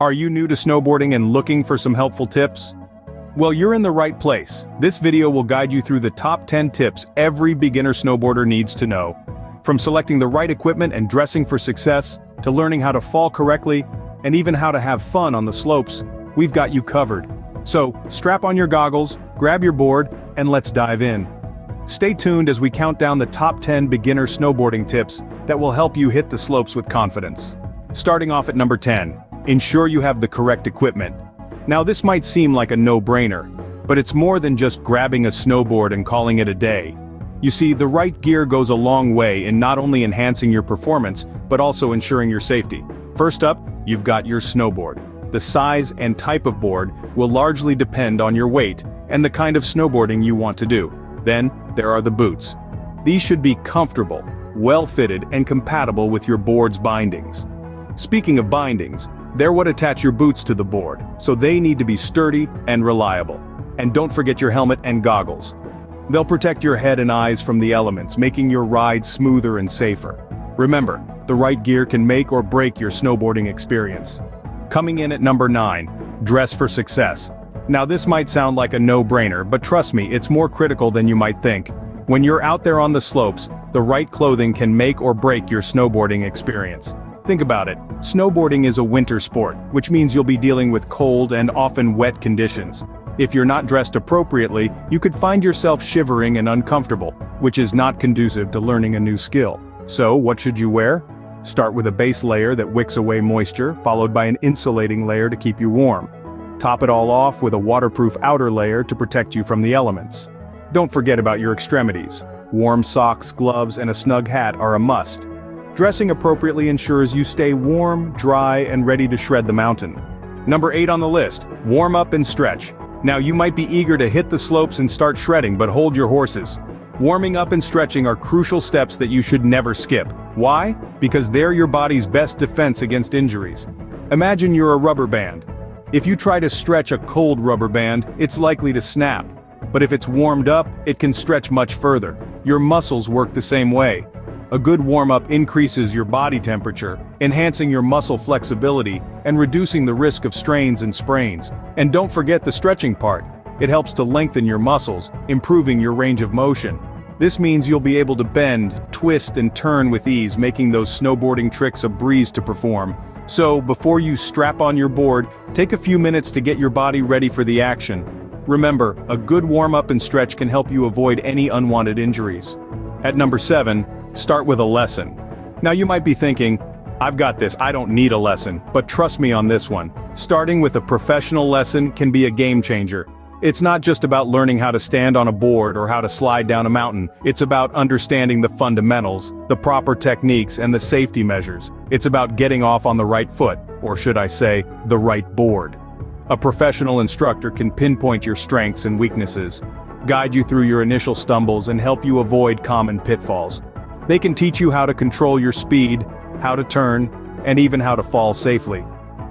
Are you new to snowboarding and looking for some helpful tips? Well, you're in the right place. This video will guide you through the top 10 tips every beginner snowboarder needs to know. From selecting the right equipment and dressing for success, to learning how to fall correctly, and even how to have fun on the slopes, we've got you covered. So, strap on your goggles, grab your board, and let's dive in. Stay tuned as we count down the top 10 beginner snowboarding tips that will help you hit the slopes with confidence. Starting off at number 10, ensure you have the correct equipment. Now this might seem like a no-brainer, but it's more than just grabbing a snowboard and calling it a day. You see, the right gear goes a long way in not only enhancing your performance, but also ensuring your safety. First up, you've got your snowboard. The size and type of board will largely depend on your weight and the kind of snowboarding you want to do. Then, there are the boots. These should be comfortable, well-fitted, and compatible with your board's bindings. Speaking of bindings, they're what attach your boots to the board, so they need to be sturdy and reliable. And don't forget your helmet and goggles. They'll protect your head and eyes from the elements, making your ride smoother and safer. Remember, the right gear can make or break your snowboarding experience. Coming in at number 9, dress for success. Now this might sound like a no-brainer, but trust me, it's more critical than you might think. When you're out there on the slopes, the right clothing can make or break your snowboarding experience. Think about it, snowboarding is a winter sport, which means you'll be dealing with cold and often wet conditions. If you're not dressed appropriately, you could find yourself shivering and uncomfortable, which is not conducive to learning a new skill. So, what should you wear? Start with a base layer that wicks away moisture, followed by an insulating layer to keep you warm. Top it all off with a waterproof outer layer to protect you from the elements. Don't forget about your extremities. Warm socks, gloves, and a snug hat are a must. Dressing appropriately ensures you stay warm, dry, and ready to shred the mountain. Number 8 on the list, warm up and stretch. Now you might be eager to hit the slopes and start shredding, but hold your horses. Warming up and stretching are crucial steps that you should never skip. Why? Because they're your body's best defense against injuries. Imagine you're a rubber band. If you try to stretch a cold rubber band, it's likely to snap. But if it's warmed up, it can stretch much further. Your muscles work the same way. A good warm-up increases your body temperature, enhancing your muscle flexibility and reducing the risk of strains and sprains. And don't forget the stretching part. It helps to lengthen your muscles, improving your range of motion. This means you'll be able to bend, twist, and turn with ease, making those snowboarding tricks a breeze to perform. So, before you strap on your board, take a few minutes to get your body ready for the action. Remember, a good warm-up and stretch can help you avoid any unwanted injuries. At number 7, start with a lesson. Now you might be thinking, I've got this, I don't need a lesson, but trust me on this one. Starting with a professional lesson can be a game changer. It's not just about learning how to stand on a board or how to slide down a mountain. It's about understanding the fundamentals, the proper techniques, and the safety measures. It's about getting off on the right foot, or should I say, the right board. A professional instructor can pinpoint your strengths and weaknesses, guide you through your initial stumbles, and help you avoid common pitfalls. They can teach you how to control your speed, how to turn, and even how to fall safely.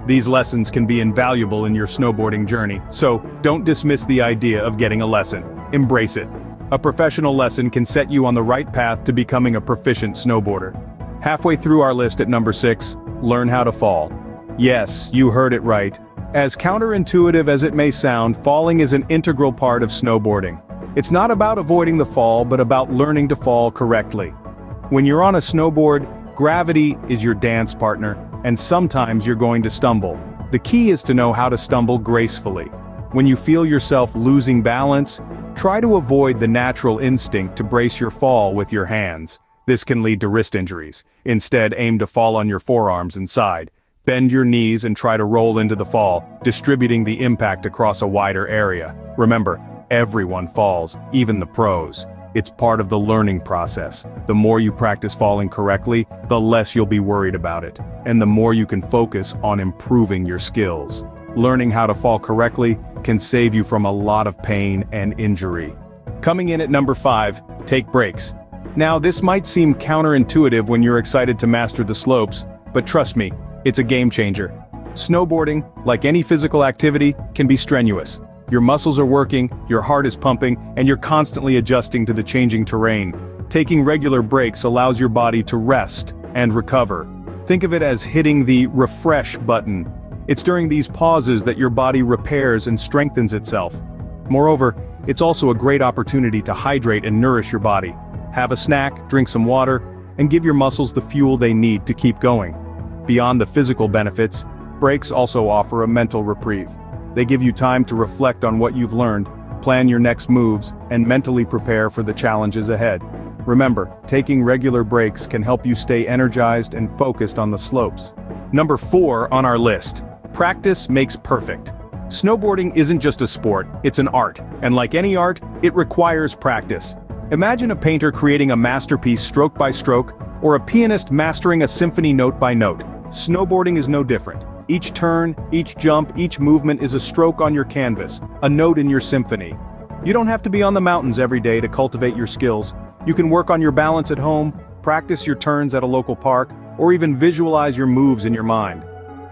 These lessons can be invaluable in your snowboarding journey, so don't dismiss the idea of getting a lesson. Embrace it. A professional lesson can set you on the right path to becoming a proficient snowboarder. Halfway through our list at number 6, learn how to fall. Yes, you heard it right. As counterintuitive as it may sound, falling is an integral part of snowboarding. It's not about avoiding the fall, but about learning to fall correctly. When you're on a snowboard, gravity is your dance partner, and sometimes you're going to stumble. The key is to know how to stumble gracefully. When you feel yourself losing balance, try to avoid the natural instinct to brace your fall with your hands. This can lead to wrist injuries. Instead, aim to fall on your forearms and side. Bend your knees and try to roll into the fall, distributing the impact across a wider area. Remember, everyone falls, even the pros. It's part of the learning process. The more you practice falling correctly, the less you'll be worried about it, and the more you can focus on improving your skills. Learning how to fall correctly can save you from a lot of pain and injury. Coming in at number 5, take breaks. Now, this might seem counterintuitive when you're excited to master the slopes, but trust me, it's a game changer. Snowboarding, like any physical activity, can be strenuous. Your muscles are working, your heart is pumping, and you're constantly adjusting to the changing terrain. Taking regular breaks allows your body to rest and recover. Think of it as hitting the refresh button. It's during these pauses that your body repairs and strengthens itself. Moreover, it's also a great opportunity to hydrate and nourish your body. Have a snack, drink some water, and give your muscles the fuel they need to keep going. Beyond the physical benefits, breaks also offer a mental reprieve. They give you time to reflect on what you've learned, plan your next moves, and mentally prepare for the challenges ahead. Remember, taking regular breaks can help you stay energized and focused on the slopes. Number 4 on our list. Practice makes perfect. Snowboarding isn't just a sport, it's an art, and like any art, it requires practice. Imagine a painter creating a masterpiece stroke by stroke, or a pianist mastering a symphony note by note. Snowboarding is no different. Each turn, each jump, each movement is a stroke on your canvas, a note in your symphony. You don't have to be on the mountains every day to cultivate your skills. You can work on your balance at home, practice your turns at a local park, or even visualize your moves in your mind.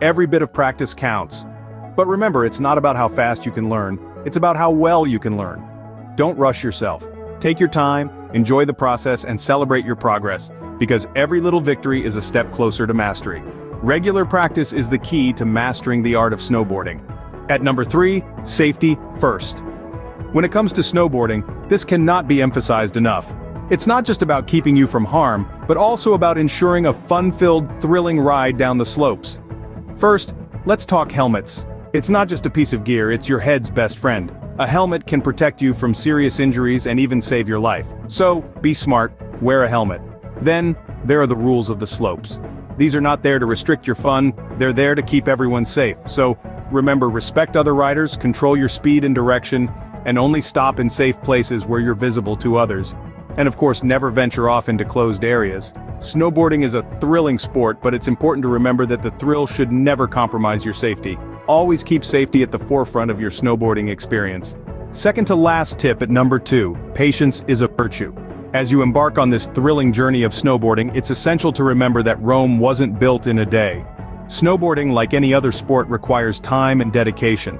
Every bit of practice counts. But remember, it's not about how fast you can learn, it's about how well you can learn. Don't rush yourself. Take your time, enjoy the process, and celebrate your progress, because every little victory is a step closer to mastery. Regular practice is the key to mastering the art of snowboarding. At number 3, safety first. When it comes to snowboarding, this cannot be emphasized enough. It's not just about keeping you from harm, but also about ensuring a fun-filled, thrilling ride down the slopes. First, let's talk helmets. It's not just a piece of gear, it's your head's best friend. A helmet can protect you from serious injuries and even save your life. So, be smart, wear a helmet. Then, there are the rules of the slopes. These are not there to restrict your fun, they're there to keep everyone safe. So, remember, respect other riders, control your speed and direction, and only stop in safe places where you're visible to others. And of course, never venture off into closed areas. Snowboarding is a thrilling sport, but it's important to remember that the thrill should never compromise your safety. Always keep safety at the forefront of your snowboarding experience. Second to last tip at number 2, patience is a virtue. As you embark on this thrilling journey of snowboarding, it's essential to remember that Rome wasn't built in a day. Snowboarding, like any other sport, requires time and dedication.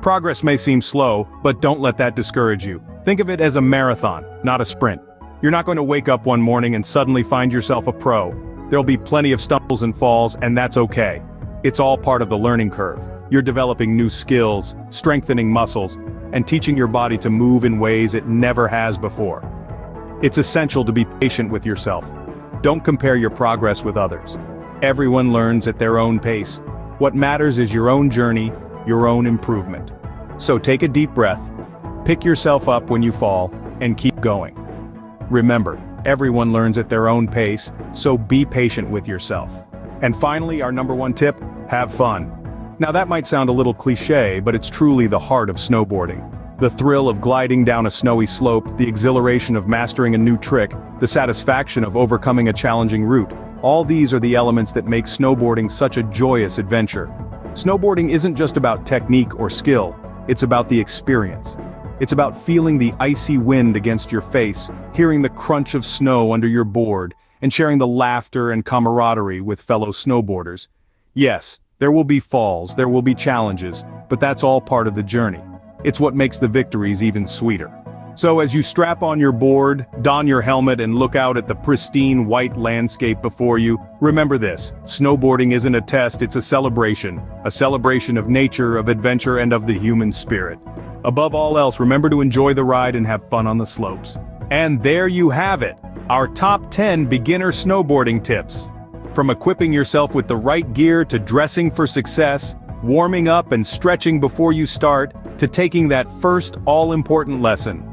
Progress may seem slow, but don't let that discourage you. Think of it as a marathon, not a sprint. You're not going to wake up one morning and suddenly find yourself a pro. There'll be plenty of stumbles and falls, and that's okay. It's all part of the learning curve. You're developing new skills, strengthening muscles, and teaching your body to move in ways it never has before. It's essential to be patient with yourself. Don't compare your progress with others. Everyone learns at their own pace. What matters is your own journey, your own improvement. So take a deep breath, pick yourself up when you fall, and keep going. Remember, everyone learns at their own pace, so be patient with yourself. And finally, our number 1 tip, have fun. Now that might sound a little cliche, but it's truly the heart of snowboarding. The thrill of gliding down a snowy slope, the exhilaration of mastering a new trick, the satisfaction of overcoming a challenging route. All these are the elements that make snowboarding such a joyous adventure. Snowboarding isn't just about technique or skill, it's about the experience. It's about feeling the icy wind against your face, hearing the crunch of snow under your board, and sharing the laughter and camaraderie with fellow snowboarders. Yes, there will be falls, there will be challenges, but that's all part of the journey. It's what makes the victories even sweeter. So as you strap on your board, don your helmet, and look out at the pristine white landscape before you, remember this: snowboarding isn't a test, it's a celebration of nature, of adventure, and of the human spirit. Above all else, remember to enjoy the ride and have fun on the slopes. And there you have it, our top 10 beginner snowboarding tips. From equipping yourself with the right gear to dressing for success, warming up and stretching before you start, to taking that first all-important lesson.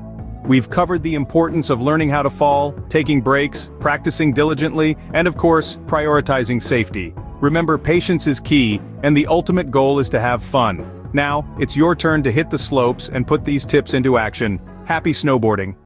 We've covered the importance of learning how to fall, taking breaks, practicing diligently, and of course, prioritizing safety. Remember, patience is key, and the ultimate goal is to have fun. Now, it's your turn to hit the slopes and put these tips into action. Happy snowboarding!